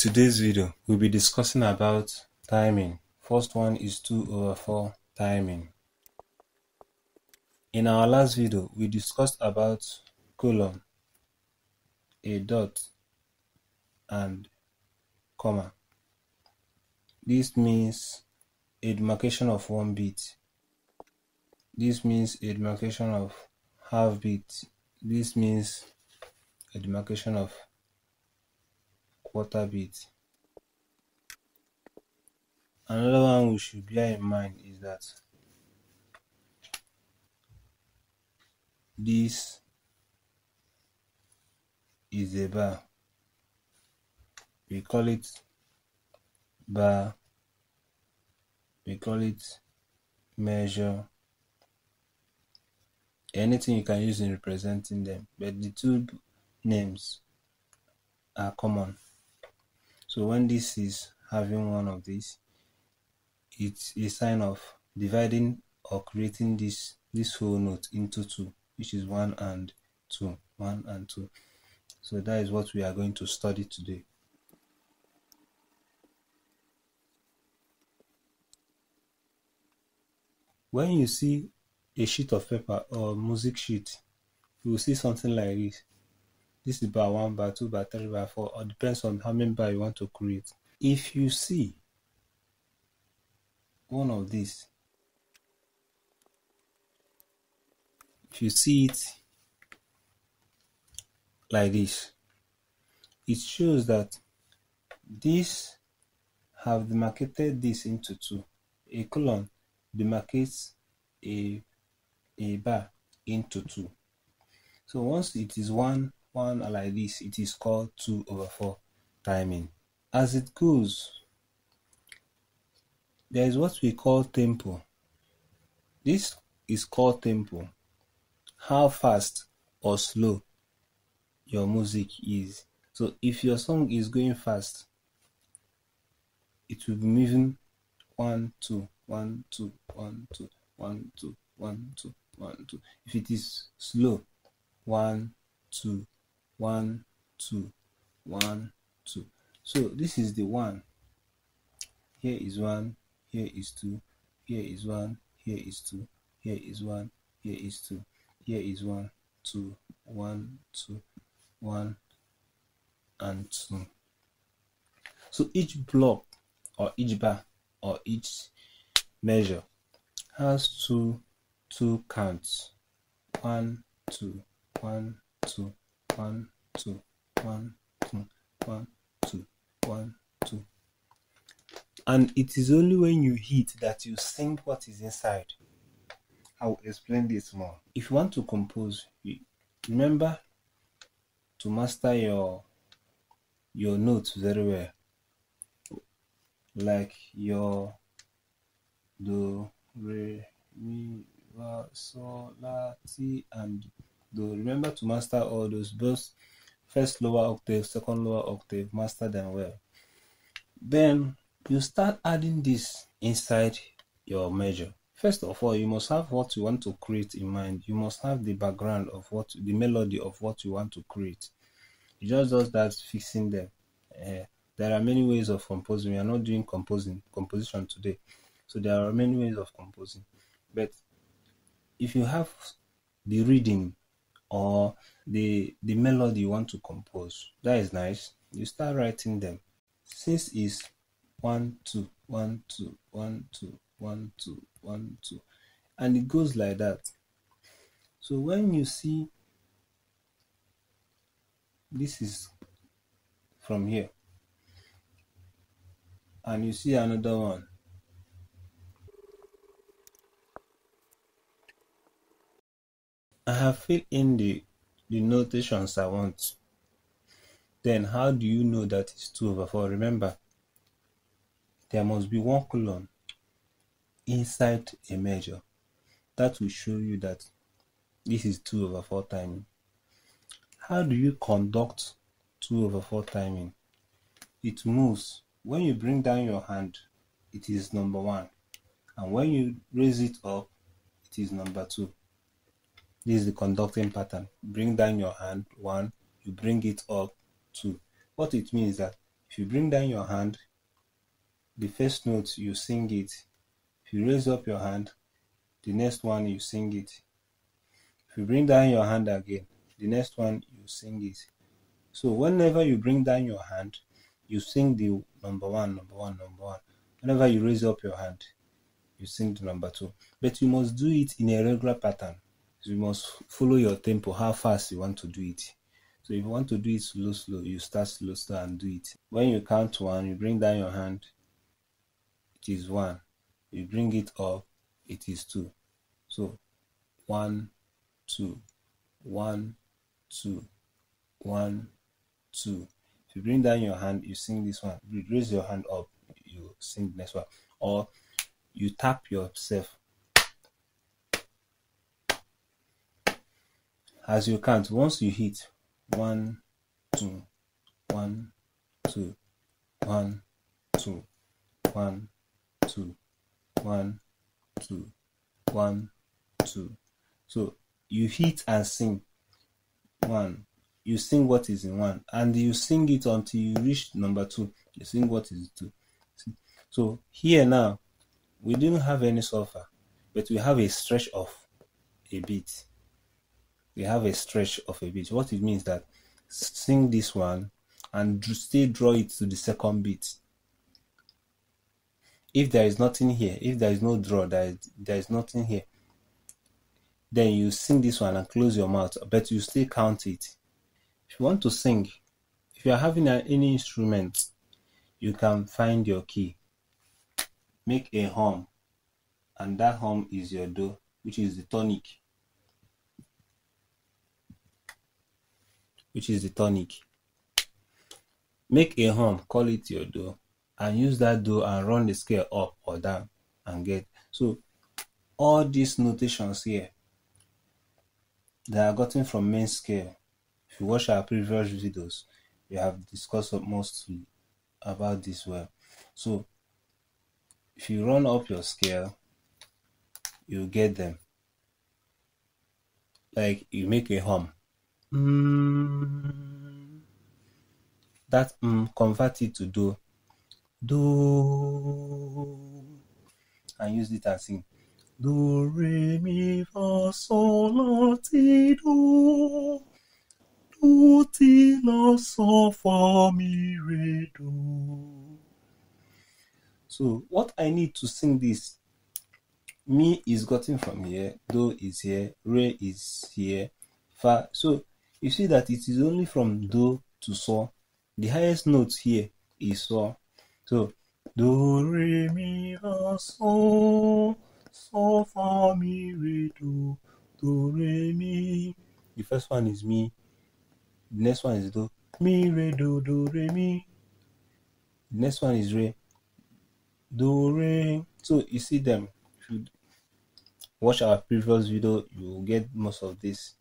today's video, we'll be discussing about timing. First one is 2/4 timing. In our last video, we discussed about colon, a dot, and comma. This means a demarcation of 1 bit. This means a demarcation of half bit. This means a demarcation of quarter bit. Another one we should bear in mind is that this is a bar. We call it bar, we call it measure, anything you can use in representing them, but the two names are common. So when this is having one of these, it's a sign of dividing or creating this whole note into two, which is 1 and 2, 1 and 2. So that is what we are going to study today. When you see a sheet of paper or music sheet, you will see something like this. This is bar 1, bar 2, bar 3, bar 4, or depends on how many bar you want to create. If you see one of these, if you see it like this, it shows that this have demarcated this into two. A colon demarcates a bar into two. So once it is one like this, it is called 2/4 timing. As it goes, there is what we call tempo. This is called tempo. How fast or slow your music is. So if your song is going fast, it will be moving 1 2 1 2 1 2 1 2 1 2 1 2. If it is slow, 1 2 1 2 1 2. So this is the 1. Here is 1, here is 2, here is 1, here is 2, here is 1, here is 2, here is 1 2 1 2 1 and 2. So each block or each bar or each measure has two counts. 1 2 1 2 1 2 1 2 1 2 1 2. And it is only when you hit that you sing what is inside. I will explain this more. If you want to compose, remember to master your notes very well, like your do, re, mi, fa, sol, la, ti, and do. Remember to master all those, both first lower octave, second lower octave, master them well. Then you start adding this inside your measure. First of all, you must have what you want to create in mind. You must have the background of the melody of what you want to create. You just does that fixing them. There are many ways of composing. We are not doing composition today, so there are many ways of composing. But if you have the rhythm or the melody you want to compose, that is nice. You start writing them. Since is 1 2 1 2 1 2 1 2 1 2, and it goes like that. So when you see this is from here, and you see another one, I have filled in the notations I want. Then how do you know that it's 2/4? Remember, there must be one colon inside a measure. That will show you that this is 2/4 timing. How do you conduct 2/4 timing? It moves. When you bring down your hand, it is number 1, and when you raise it up, it is number 2. This is the conducting pattern. Bring down your hand, 1, you bring it up, 2. What it means is that If you bring down your hand, the first note you sing it. If you raise up your hand, the next one you sing it. If you bring down your hand again, the next one you sing it. So whenever you bring down your hand, you sing the number one, number one, number one. Whenever you raise up your hand, you sing the number two. But you must do it in a regular pattern. So you must follow your tempo, how fast you want to do it. So if you want to do it slow, slow, you start slow, slow and do it. When you count one, you bring down your hand, it is one. You bring it up, it is two. So 1, 2, 1, 2, 1, 2. If you bring down your hand, you sing this one. You raise your hand up, you sing the next one. Or you tap yourself. As you count, once you hit 1, 2, 1, 2, 1, 2, 1, 2, 1, 2, 1, 2. So you hit and sing 1. You sing what is in 1, and you sing it until you reach number 2. You sing what is 2. So here now, we didn't have any SOLFA, but we have a stretch of a beat. We have a stretch of a beat. What it means that sing this one and still draw it to the second beat. If there is nothing here, if there is no draw, there is nothing here, then you sing this one and close your mouth, but you still count it. If you want to sing, if you are having any instrument, you can find your key, make a hum, and that hum is your do, which is the tonic. Make a hum, call it your do, and use that do and run the scale up or down and get. So all these notations here, they are gotten from main scale. If you watch our previous videos, we have discussed mostly about this well. So if you run up your scale, you get them. Like you make a hum. That convert it to do, and use it and sing. Do, re, mi, fa, sol, la, ti, do. Do, ti, la, sol, fa, mi, re, do. So what I need to sing this, mi is gotten from here, do is here, re is here, fa. So you see that it is only from do to sol. The highest note here is sol. So do, re, mi, fa, sol, sol, fa, mi, re, do, re, mi. The first one is mi. The next one is do, mi, re, do, re, mi. The next one is re, do, re. So you see them. If you watch our previous video, you will get most of this.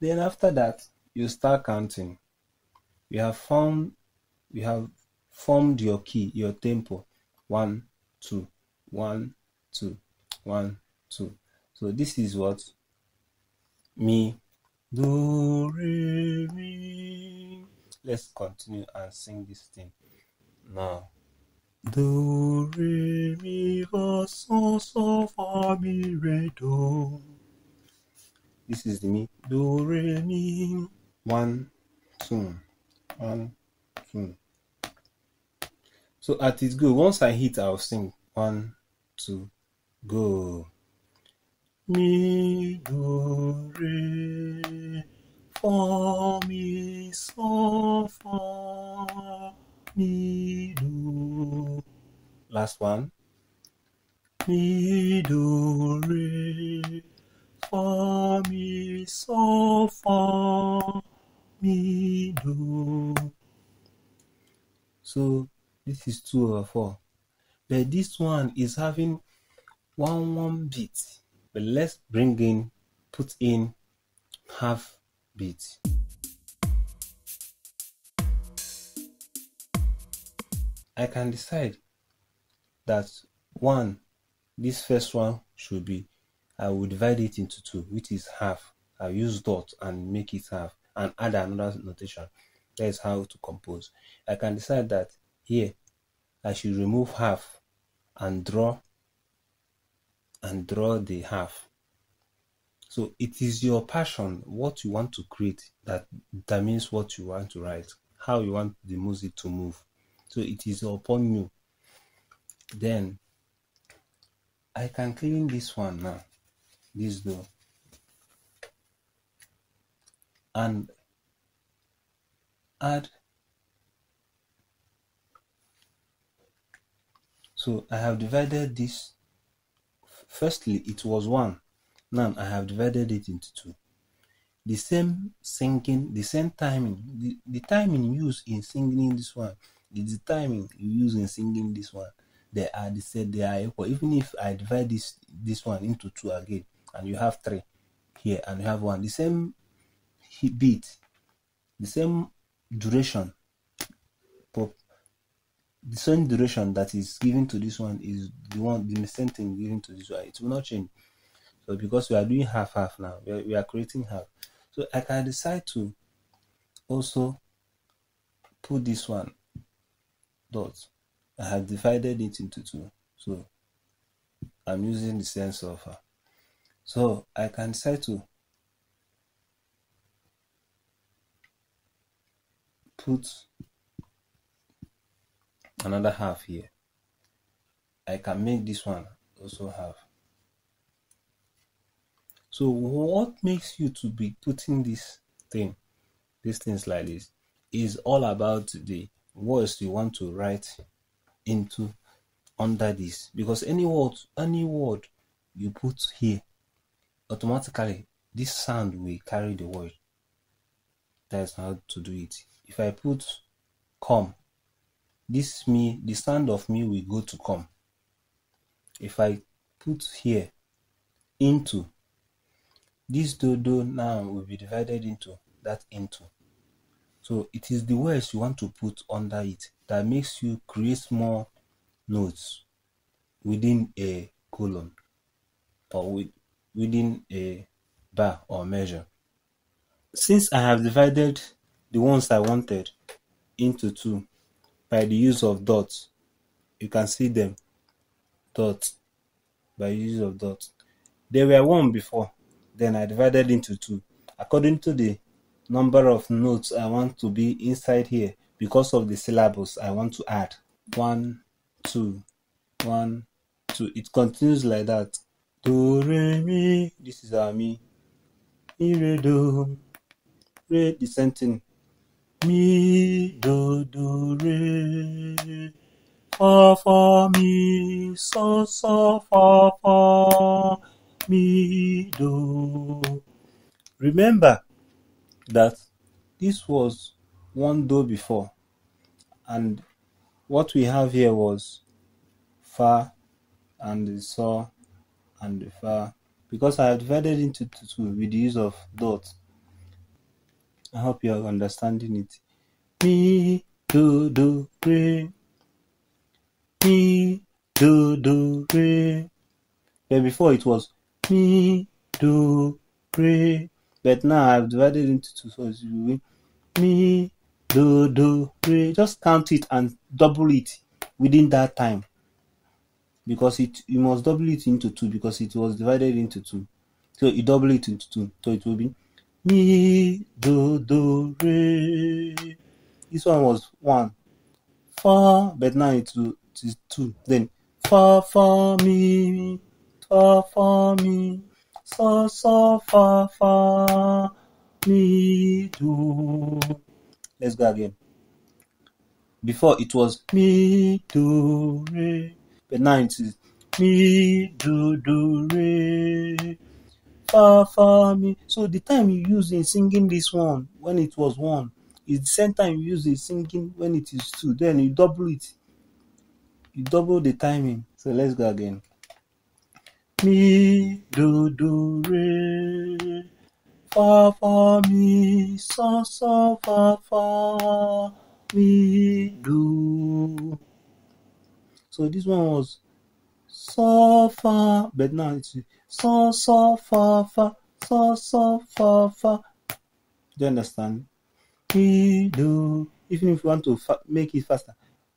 Then after that, you start counting. We have formed your key, your tempo. 1, 2, 1, 2, 1, 2. So this is what mi, do, re, mi. Let's continue and sing this thing now. Do, re, mi, fa, sol, sol, fa, mi, re, do. This is the mi. Do, re, mi. 1, 2, 1, 2. So at its go, once I hit, I'll sing 1, 2, go. Mi, do, re, fa, mi, sol, fa, mi, do. Last one. Mi, do, re, fa, mi, sol, fa, mi, do. So this is 2/4. But this one is having one beat. But let's put in half beat. I can decide that this first one should be, I will divide it into 2, which is half. I'll use dot and make it half and add another notation. That is how to compose. I can decide that here I should remove half and draw the half. So it is your passion, what you want to create, that determines what you want to write, how you want the music to move. So it is upon you. Then I can clean this one now, this door, and add. So I have divided this. Firstly, it was 1. Now I have divided it into 2. The same singing, the same timing. The timing used in singing this one is the timing you use in singing this one. They are the same, they are equal. Even if I divide this one into 2 again, and you have 3 here and you have 1, the same beat, the same duration, the same duration that is given to this one is the same thing given to this one. It will not change. So because we are doing half now, we are creating half. So I can decide to also put this one dot. I have divided it into 2. So I'm using the same SOLFA. So I can decide to put another half here. I can make this one also half. So what makes you to be putting these things like this is all about the words you want to write into under this, because any word you put here, automatically this sound will carry the word. That's how to do it. If I put come, the sound of me will go to come. If I put here into, this do now will be divided into that into. So it is the words you want to put under it that makes you create more notes within a colon or within a bar or measure. Since I have divided the ones I wanted into 2 by the use of dots, you can see them, dots, by use of dots. They were 1 before, then I divided into 2 according to the number of notes I want to be inside here because of the syllables I want to add. 1, 2, 1, 2. It continues like that. Do, re, mi. This is our mi. Mi, re, do. Re, the same thing. Mi, do, re. Fa, mi, so, fa, mi, do. Remember that this was 1 do before, and what we have here was fa and the so and the fa, because I have divided into 2 with the use of dots. I hope you are understanding it. Mi, do, re. Mi, do, re. But before it was mi, do, re. But now I've divided into 2, so it will be mi, do, re. Just count it and double it within that time, because you must double it into 2 because it was divided into 2. So you double it into 2, so it will be mi, do, re. This one was 1, fa, but now it is 2. Then fa, mi, so, fa, mi, do. Let's go again. Before it was mi, do, re, but now it is mi, do, re, fa, mi. So the time you use in singing this one when it was 1 is the same time you use in singing when it is 2. Then you double it. You double the timing. So let's go again. Mi, do, re, fa, mi, so, fa, mi, do. So this one was so, fa, but now it's so, fa, so, fa. Do you understand? mi, do. Even if you want to make it faster,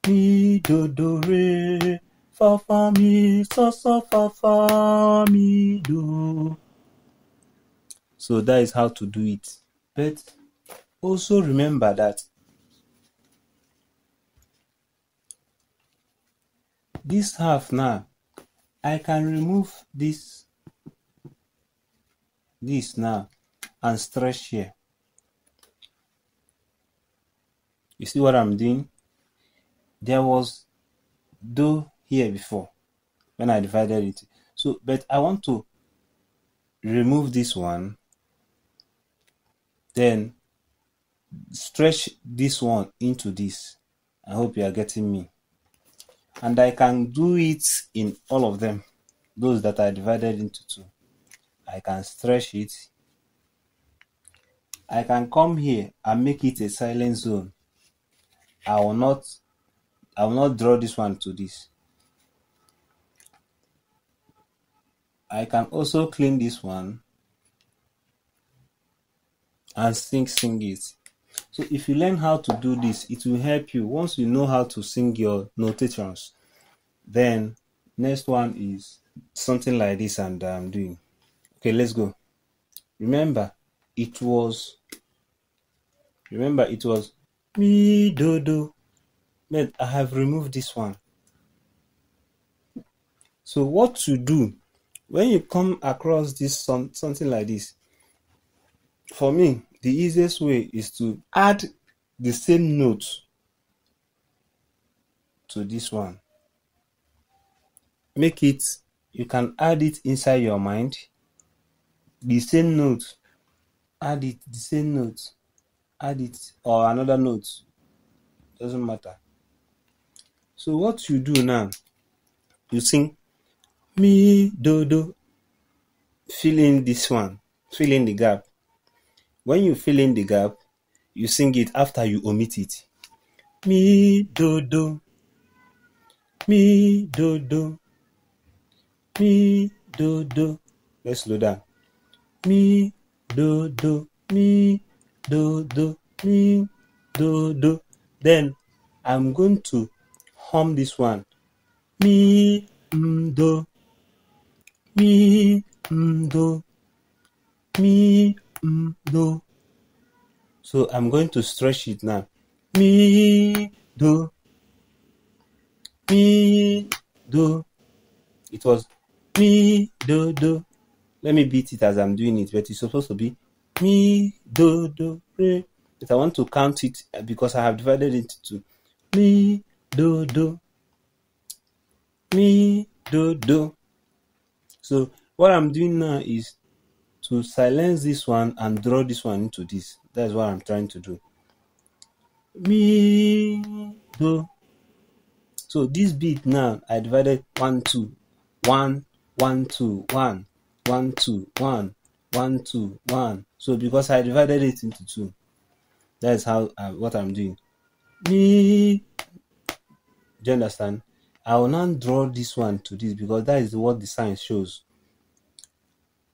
mi, do, re, fa, mi, so, fa, mi, do. So that is how to do it. But also remember that this half now, I can remove this now and stretch here. You see what I'm doing? There was do here before when I divided it. So, but I want to remove this one, then stretch this one into this. I hope you are getting me. And I can do it in all of them, those that are divided into two. I can stretch it. I can come here and make it a silent zone. I will not draw this one to this. I can also clean this one and sing it. So if you learn how to do this, it will help you. Once you know how to sing your notations, then next one is something like this, and I'm doing. Okay, let's go. Remember, it was mi, do. But I have removed this one. So what to do when you come across this something like this? For me, the easiest way is to add the same note to this one. Make it, you can add it inside your mind. The same note, add it, the same note, add it, or another note, doesn't matter. So what you do now, you sing mi, do, fill in this one, fill in the gap. When you fill in the gap, you sing it after you omit it. Mi, do, mi, do, mi, do. Let's slow down. Mi, do, mi, do, mi, do. Then I'm going to hum this one. Mi, do, mi, do, mi, do. So I'm going to stretch it now. Mi, do, mi, do. It was mi, do. Let me beat it as I'm doing it, but it's supposed to be mi, do, re. But I want to count it because I have divided it into two. Mi, do, mi, do. So what I'm doing now is to silence this one and draw this one into this. That's what I'm trying to do. Mi, do. So this beat now, I divided 1, 2, 1, 1, 2, 1, 1, 2, 1, 1, 2, 1. So because I divided it into two, that's how what I'm doing. Mi, do you understand? I will now draw this one to this because that is what the sign shows.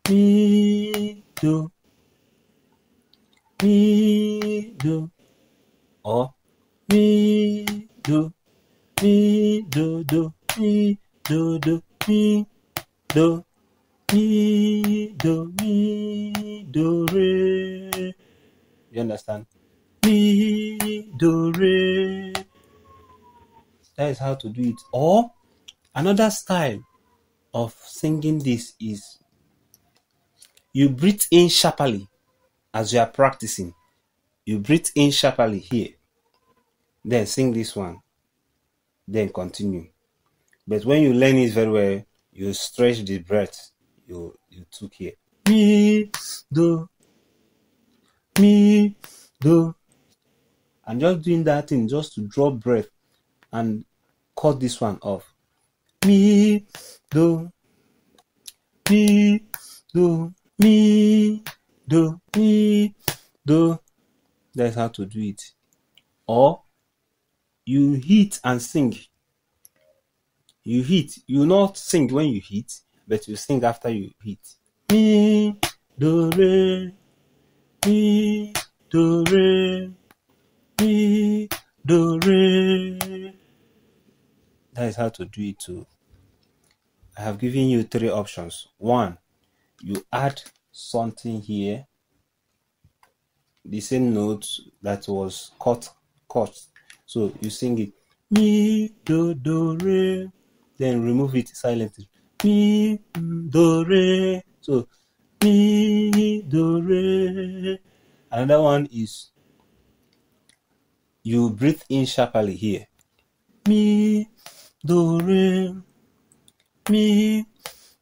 Mi, do, or mi, do, mi, do, mi, do, mi, do, mi, do, re. You understand? Mi, do, re. That is how to do it. Or another style of singing this is you breathe in sharply as you are practicing. You breathe in sharply here. Then sing this one. Then continue. But when you learn it very well, you stretch the breath you took here. Mi, do. I'm just doing that thing just to draw breath and cut this one off. Mi, do. That's how to do it. Or you hit and sing. You hit. You not sing when you hit, but you sing after you hit. Mi, do, re. Mi, do, re. mi, do, re. That is how to do it too. I have given you 3 options. 1, you add something here, the same note that was cut. So you sing it mi, do, re, then remove it silently. Mi, do, re. So mi, do, re. Another one is you breathe in sharply here. Mi, do, re, mi,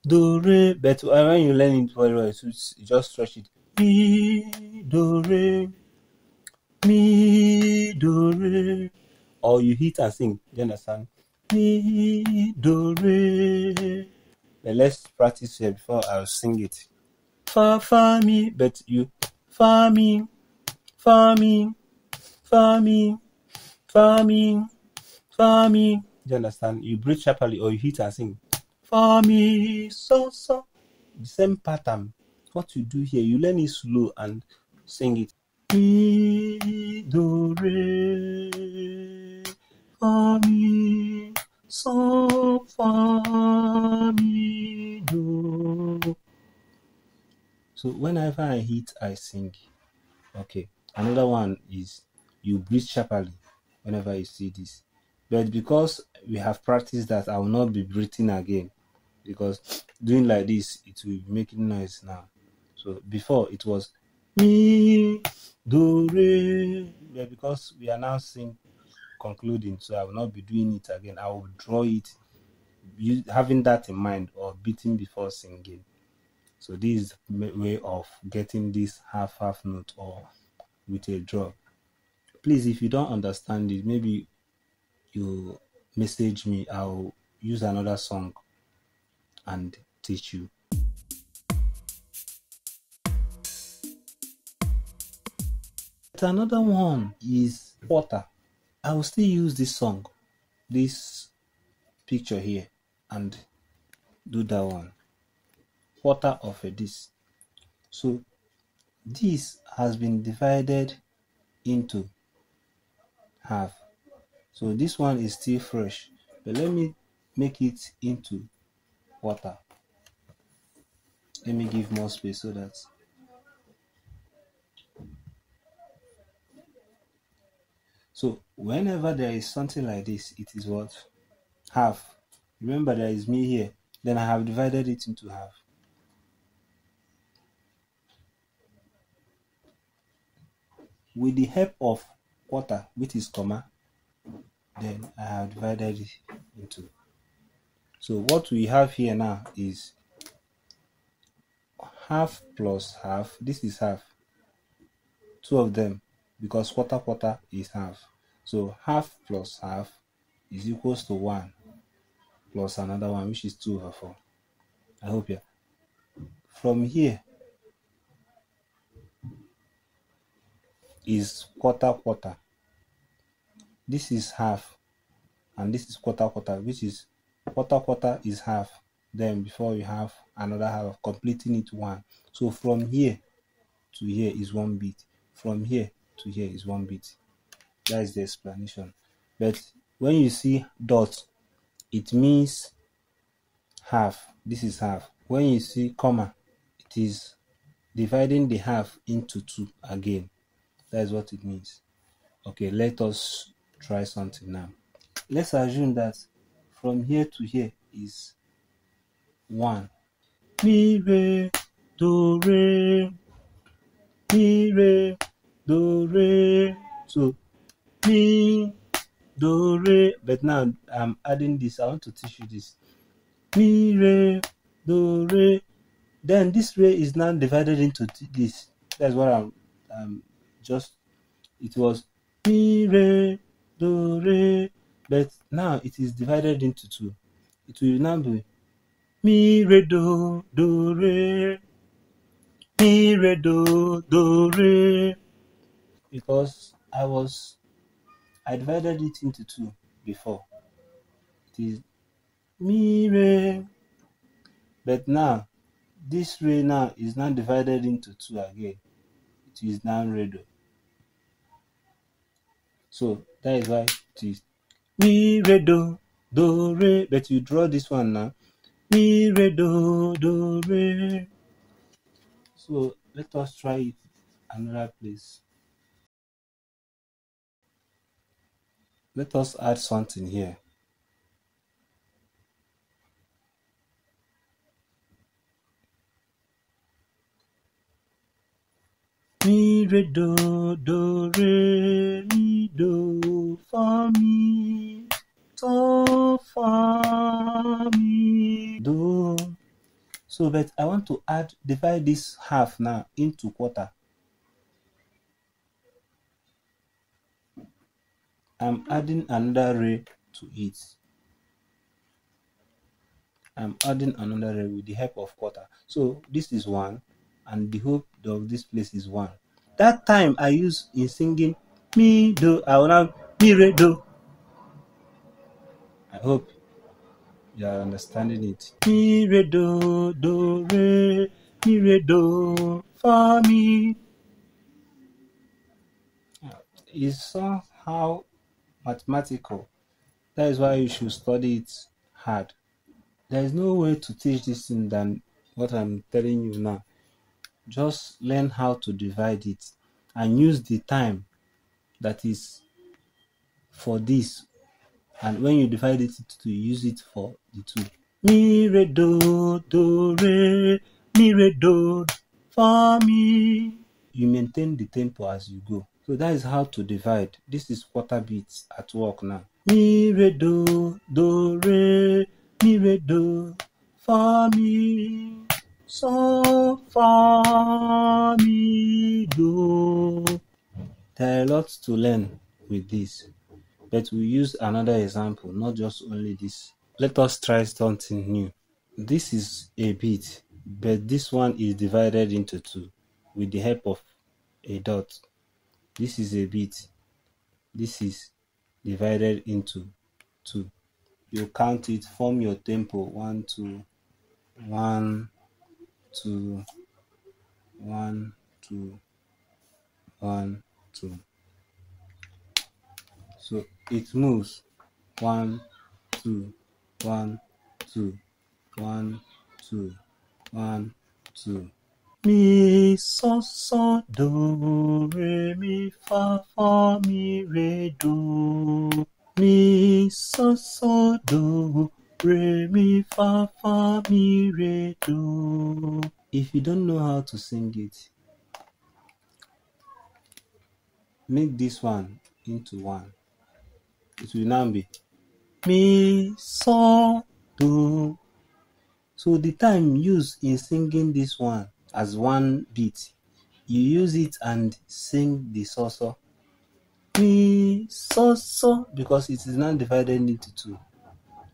do, re. But when you learn it very well, you just stretch it. Mi, do, re, mi, do, re. Or you hit and sing. Do you understand? Mi, do, re. But let's practice here before I'll sing it. Fa, mi. But you fa, mi, fa, mi, fa, mi, fa, mi, fa, mi. Do you understand? You breathe sharply or you hit and sing. Fa, mi, so. The same pattern. What you do here, you learn it slow and sing it. Mi, do, re, fa, mi, so, fa, mi, do. So whenever I hit, I sing. Okay. Another one is you breathe sharply whenever you see this. But because we have practiced that, I will not be breathing again. Because doing like this, it will be making noise now. So before it was mi, do, re. But because we are now concluding, so I will not be doing it again. I will draw it, having that in mind, or beating before singing. So this is the way of getting this half note or with a draw. Please, if you don't understand it, maybe you message me. I'll use another song and teach you. But another one is water. I will still use this song, this picture here, and do that one. Quarter of a this. So this has been divided into half. So this one is still fresh, but let me make it into water. Let me give more space so that so whenever there is something like this, it is what? Half. Remember there is me here, then I have divided it into half. With the help of quarter, which is comma, then I have divided it into. So what we have here now is half plus half. This is half. 2 of them, because quarter is half. So half plus half is equals to 1 plus another one, which is 2/4. I hope you. From here is quarter. This is half, and this is quarter, which is quarter is half. Then before you have another half, completing it 1. So from here to here is 1 bit. From here to here is 1 bit. That is the explanation. But when you see dots, it means half. This is half. When you see comma, it is dividing the half into 2 again. That is what it means. Okay, let us try something now. Let's assume that from here to here is 1. Mi, re, do, re. Mi, re, do, re. So mi, do, re. But now I'm adding this. I want to teach you this. Mi, re, do, re. Then this re is now divided into this. That's what I'm just. It was mi, re, do, re. But now it is divided into 2. It will now be mi, re, do, re. Mi, re, do, re. Because I divided it into 2 before. It is mi, re. But now this re now is now divided into 2 again. It is now re, do. So that is why it is mi re do re. But you draw this one now. Mi re do re. So let us try it another place. Let us add something here. Mi re do re mi do fa mi so fa mi do. So but I want to divide this half now into quarter. I'm adding another re to it. I'm adding another re with the help of quarter. So this is 1 and the whole of this place is 1. That time I use in singing mi do, I will have mi re do. I hope you are understanding it. Mi re do re mi re do fa mi. It's somehow mathematical. That is why you should study it hard. There is no way to teach this thing than what I'm telling you now. Just learn how to divide it and use the time that is for this, and when you divide it to use it for the two. Mi re do re mi re do fa mi. You maintain the tempo as you go. So that is how to divide. This is quarter beats at work now. Mi re do re mi re do fa mi so fa mi do. There are lots to learn with this, but we use another example, not just only this. Let us try something new. This is a beat, but this one is divided into 2 with the help of a dot. This is a beat. This is divided into 2. You count it, form your tempo. 1, 2, 1, 2, 1, 2, 1, 2. So it moves 1, 2, 1, 2, 1, 2, 1, 2. Mi so do re mi fa mi re do. Mi so do re mi fa mi re do. If you don't know how to sing it, make this one into 1. It will now be mi so do. So the time used in singing this one as 1 beat, you use it and sing the so mi so, because it is now divided into 2.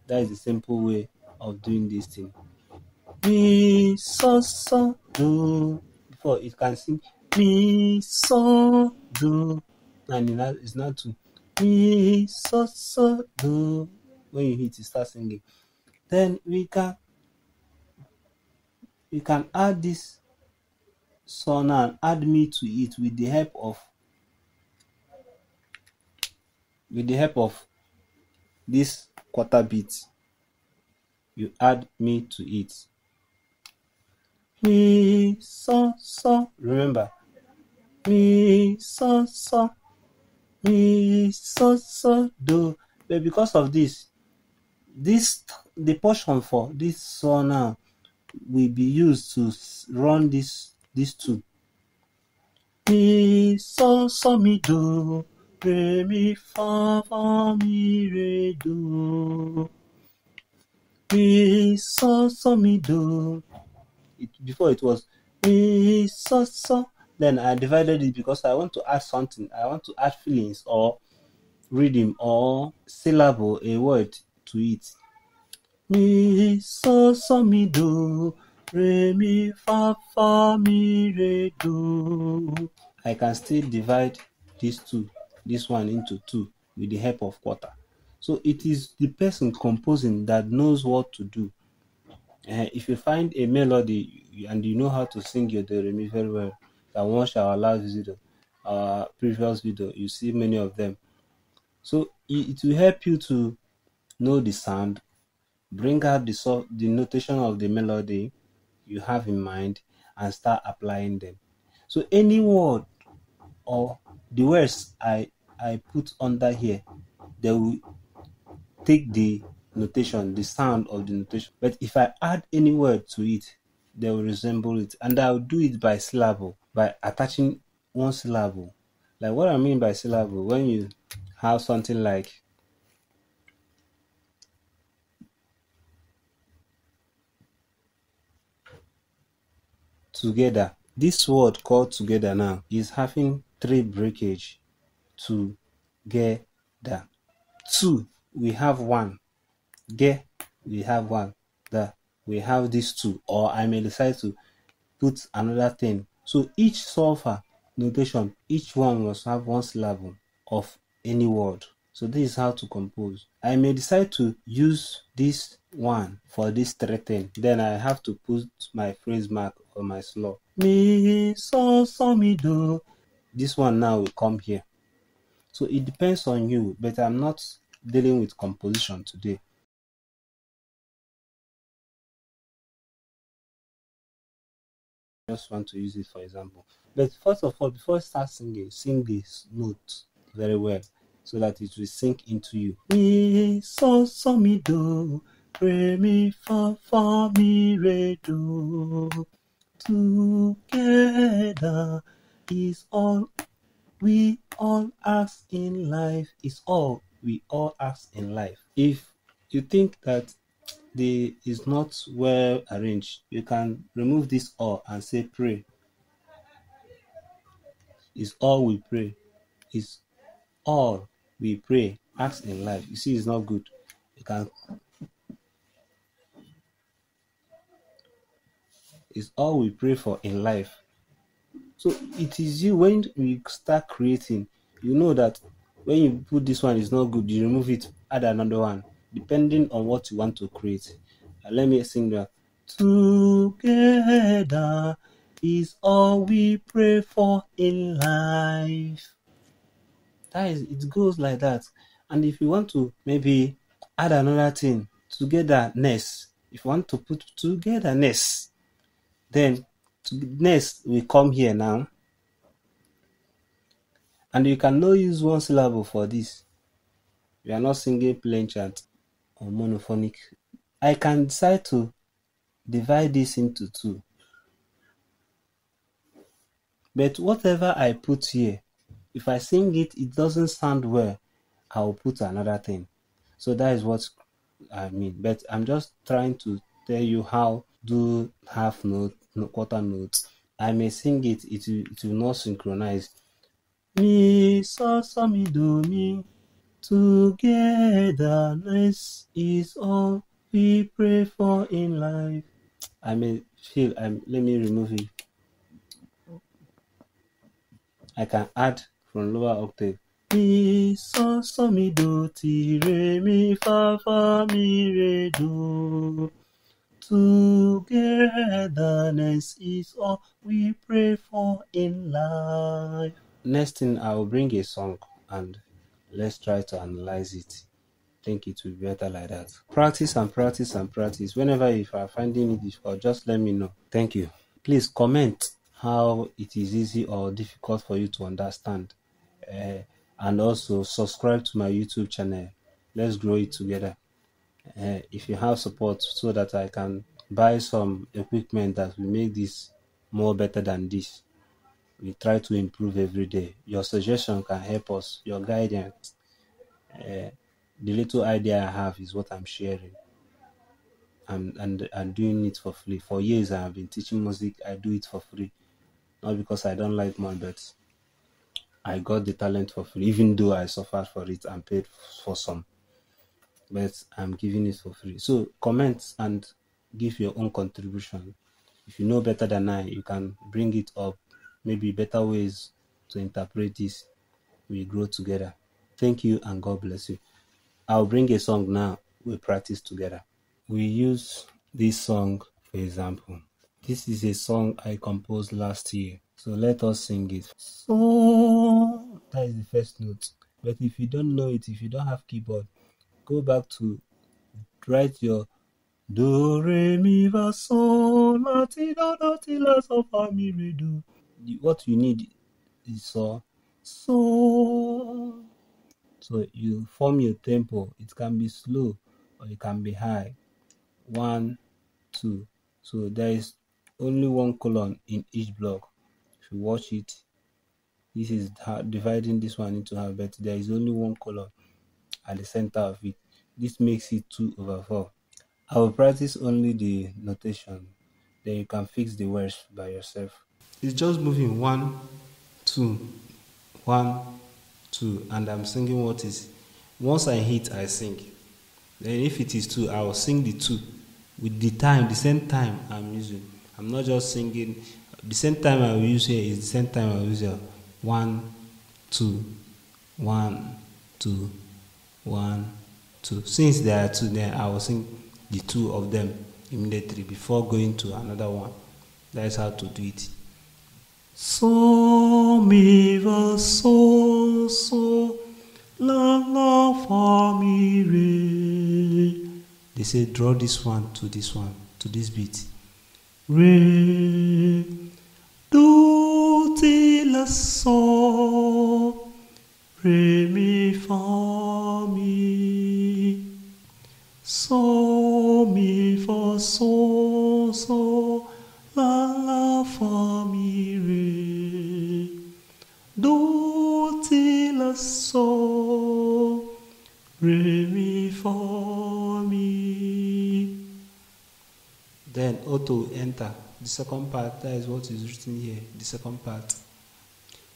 That is the simple way of doing this thing. Mi so do. Before it can sing mi so do, and it's not 2. Mi so do. When you hit, you start singing. Then we can add this so now and add me to it with the help of this quarter beat. You add me to it. Mi so. Remember, mi so mi so do. But because of this the portion for this so now will be used to run these 2. Mi so mi do re mi fa mi re do. Mi so mi do. Before it was mi so. Then I divided it because I want to add something. I want to add feelings or rhythm or syllable, a word to it. Mi so mi do re mi fa mi re do. I can still divide this one into 2 with the help of quarter. So it is the person composing that knows what to do. If you find a melody and you know how to sing your do re mi very well, then watch our last video, our previous video, you see many of them. So it will help you to know the sound, bring out the notation of the melody you have in mind, and start applying them. So any word or the words I put under here, they will take the notation, the sound of the notation. But if I add any word to it, they will resemble it. And I'll do it by syllable, by attaching one syllable. Like what I mean by syllable, when you have something like together. This word called together now is having 3 breakage. Together. Two, we have 1. Ge, we have 1. The, we have these 2. Or I may decide to put another thing. So each SOLFA notation, each one must have 1 syllable of any word. So this is how to compose. I may decide to use this one for this 3 thing. Then I have to put my phrase mark or my slur. Mi, so, mi, do. This one now will come here. So it depends on you, but I'm not dealing with composition today. I just want to use it for example. But first of all, before you start singing, sing this note very well so that it will sink into you. Mi, so, mi, do. Re, mi, fa, mi, re, do. Together is all we all ask in life. Is all we all ask in life. If you think that the is not well arranged, you can remove this all and say pray. Is all we pray. Is all we pray ask in life. You see, it's not good. You can. Is all we pray for in life. So it is you, when you start creating, you know that when you put this one is not good, you remove it, add another one, depending on what you want to create. Let me sing that. Together is all we pray for in life. That is, it goes like that. And if you want to maybe add another thing, togetherness. If you want to put togetherness, then togetherness will come here now. And you cannot use 1 syllable for this. You are not singing plain chant or monophonic. I can decide to divide this into 2. But whatever I put here, if I sing it, it doesn't sound well, I will put another thing. So that is what I mean. But I'm just trying to tell you how do half note, quarter notes. I may sing it, it will not synchronize. Mi, so, mi, do, mi. Togetherness is all we pray for in life. I may feel, let me remove it. I can add from lower octave. Mi, so, mi, do, ti, re, mi, fa, mi, re, do. Togetherness is all we pray for in life. Next thing, I will bring a song and let's try to analyze it. I think it will be better like that. Practice and practice and practice. Whenever you are finding it difficult, just let me know. Thank you. Please comment how it is easy or difficult for you to understand. And also subscribe to my YouTube channel. Let's grow it together. If you have support so that I can buy some equipment that will make this more better than this. We try to improve every day. Your suggestion can help us. Your guidance. The little idea I have is what I'm sharing. I'm doing it for free. For years I have been teaching music. I do it for free. Not because I don't like money, but I got the talent for free, even though I suffered for it and paid for some. But I'm giving it for free. So comment and give your own contribution. If you know better than I, you can bring it up. Maybe better ways to interpret this. We grow together. Thank you and God bless you. I'll bring a song now. We practice together. We use this song for example. This is a song I composed last year. So let us sing it. So that is the first note. But if you don't know it, if you don't have keyboard, go back to write your do, re, mi, fa, sol, la, ti, la, sol, fa, mi, re, do. What you need is so. So you form your tempo. It can be slow or it can be high. 1, 2. So there is only one colon in each block. If you watch it, this is dividing this one into half, but there is only one colon at the center of it. This makes it 2/4. I will practice only the notation, then you can fix the words by yourself. It's just moving 1, 2, 1, 2, and I'm singing what is. Once I hit, I sing. Then if it is 2, I will sing the 2 with the same time I'm using. I'm not just singing. The same time I will use here is the same time I will use here. 1, 2, 1, 2, 1, 2. Since there are 2, then I will sing the 2 of them immediately before going to another one. That is how to do it. So, mi, fa, so, la, la, fa, mi, re. They say draw this one, to this beat. Re, do, ti, la, so, re, mi, fa, mi. So, mi, fa, so, la, la, fa, mi, re. Do, ti, la, so, re, mi, fa, mi. Then auto enter. The second part, that is what is written here. The second part.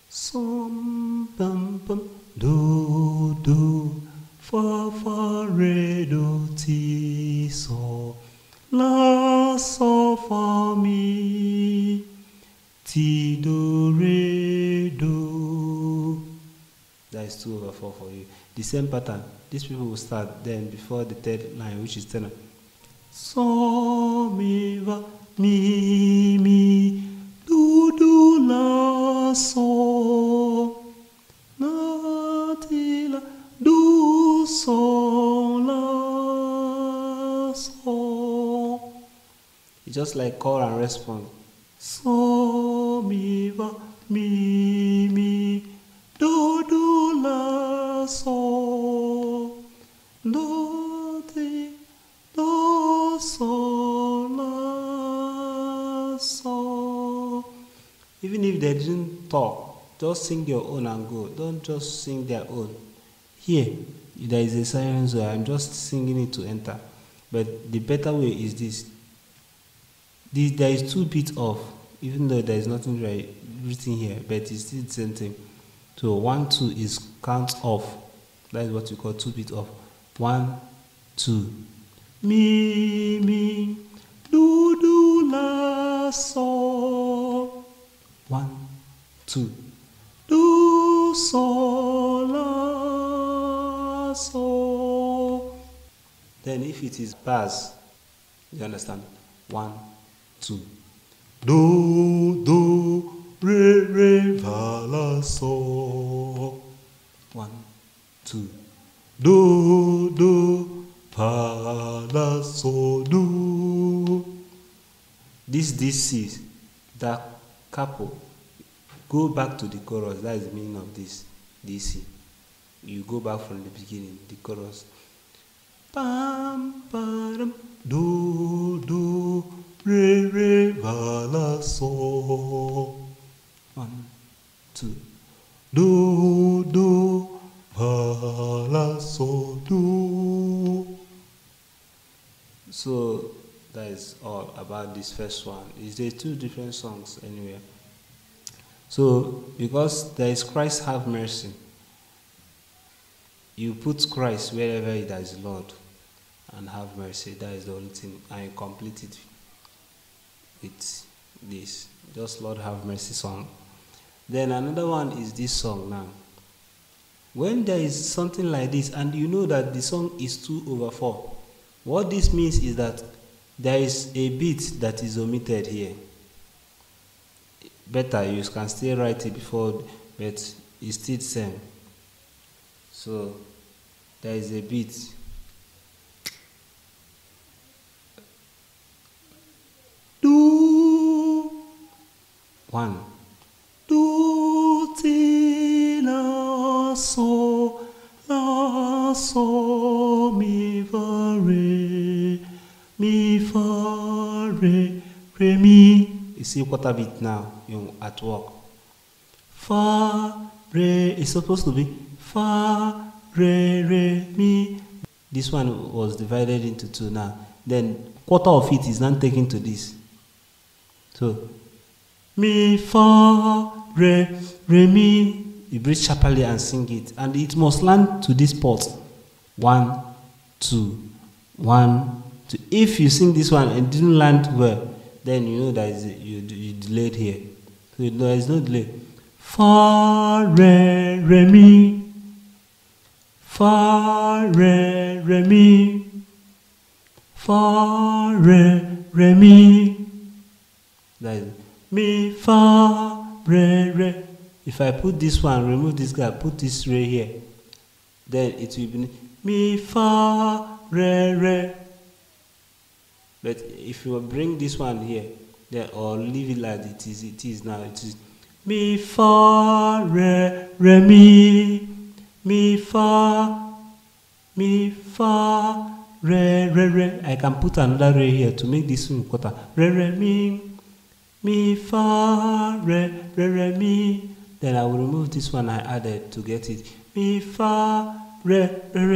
Som, bum, bum, do, fa, fa, re, do, ti, so, la, so, fa, mi, ti, do, re, do. That is 2/4 for you. The same pattern. These people will start then before the third line, which is tenor. So, mi, va, mi, do, la, so, la, ti, la, do, so, la, so. It's just like call and response. So, mi, va, mi, do, la, so, do, ti, do, so, la, so. Even if they didn't talk, just sing your own and go. Don't just sing their own. Here, there is a silence, so I'm just singing it to enter. But the better way is this. There is 2 beats off, even though there is nothing written here, but it's still the same thing. So 1, 2 is count off. That is what we call 2 beats off. 1, 2. Mi, do, la, so. 1, 2. Do, so, la, so. Then if it is bars, you understand? 1, 2. Do, re, fa, la, so. 1, 2. Do, fa, la, so, do. This C, that capo, go back to the chorus. That is the meaning of this C. You go back from the beginning, the chorus. Pam, pam, do, re, fa, la, so. 1, 2. Do, fa, la, so, do. So that is all about this first one. Is there 2 different songs anyway? So because there is Christ have mercy, you put Christ wherever there is Lord and have mercy. That is the only thing, and you complete it with this, just Lord have mercy song. Then another one is this song now. When there is something like this and you know that the song is 2/4, what this means is that there is a beat that is omitted here. Better you can still write it before, but it's still the same. So there is a beat. Do 1 do ti la so mi fa re mi. You see quarter beat now. You at work. Fa re is supposed to be fa re mi. This one was divided into 2 now. Then quarter of it is now taken to this. So mi fa re mi. You breathe sharply and sing it, and it must land to this part. 1 2 1 2. If you sing this one and it didn't land well, then you know that you delayed here. So there is no delay. Fa re mi. Fa re mi. Fa re mi. That is mi fa re. If I put this one, remove this guy, put this re here, then it will be mi fa re. But if you bring this one here, then or leave it like it is now. It is mi fa re mi. Mi fa re. I can put another re here to make this one quarter. Re mi fa re mi. Then I will remove this one I added to get it. Mi fa re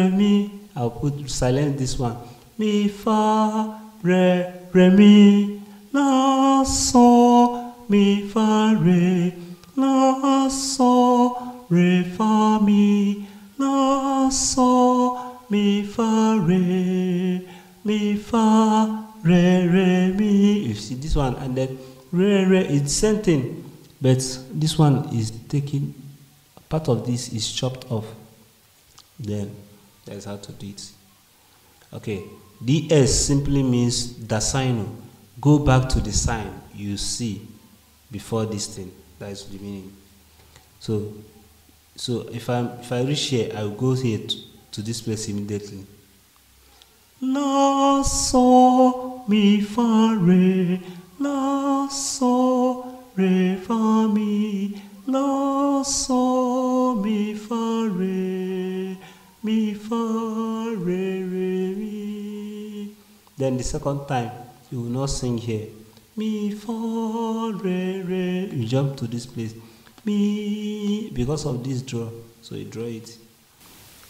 mi. I'll put silent this one. Mi fa re mi. La so mi fa re. La so re fa mi. La so mi fa re. Mi fa re mi. You see this one, and then re it's same thing. But this one is taken, part of this is chopped off. Then that's how to do it. Okay, DS simply means the sign. Go back to the sign you see before this thing. That is the meaning. So if I reach here, I will go here to this place immediately. La so mi fa re. La so re fa mi. La so mi fa re. Mi fa re mi. Then the second time you will not sing here. Mi fa re. You jump to this place. Mi, because of this draw, so you draw it.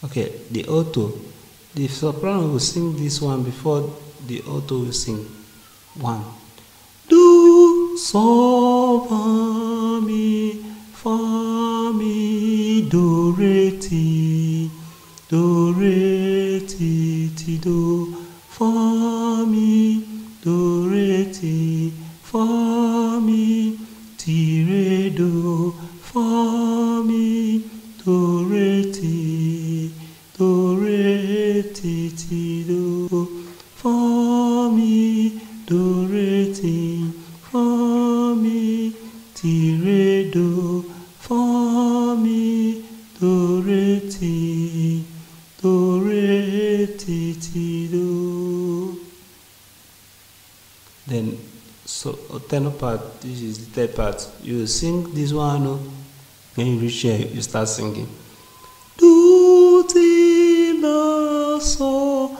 Okay, the alto. The soprano will sing this one before the alto will sing. 1 do so fa mi do re ti do fa mi do re ti fa mi ti re do fa mi do re ti do fa mi do re ti fa mi ti re do fa mi do re ti do. Then so tenor part, this is the third part. You sing this one, when you reach here, you start singing. Do ti la so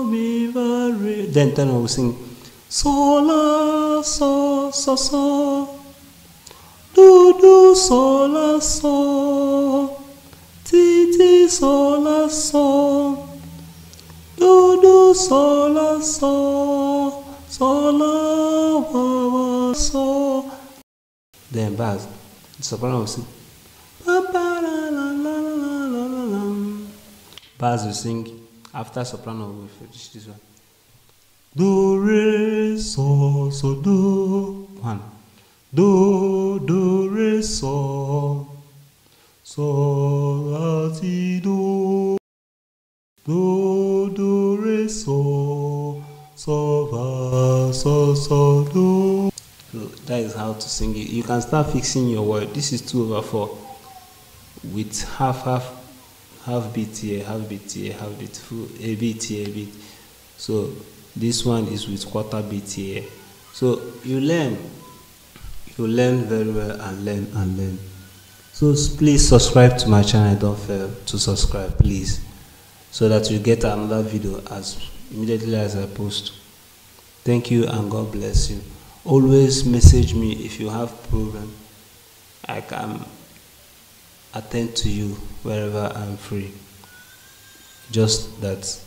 mi va re. Then tenor will sing so la so. Do so la so. Ti so la so. Do so la so. So la wa so. Then bass. The soprano will sing. Bass will sing after soprano will finish this one. Do re so do. 1 do re so la ti do re so va so do. So that is how to sing it. You can start fixing your word. This is 2/4. with half beat here, half beat here, half beat, full, a beat here, a beat. So this one is with quarter beat here. So you learn very well, and learn. So please subscribe to my channel. Don't fail to subscribe, please, so that you get another video as immediately as I post. Thank you and God bless you. Always message me if you have problem. I can attend to you wherever I'm free. Just that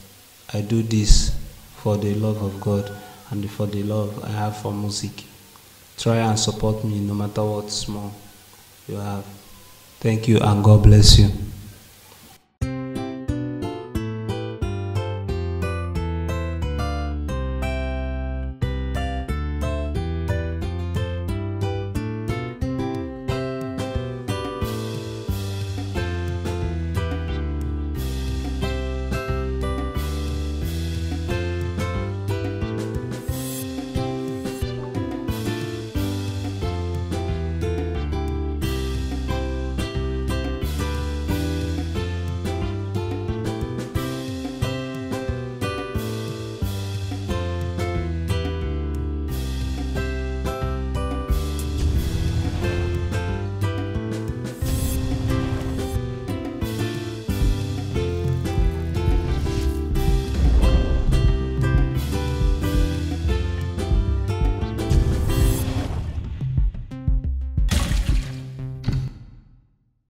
I do this for the love of God and for the love I have for music. Try and support me no matter what small you have. Thank you and God bless you.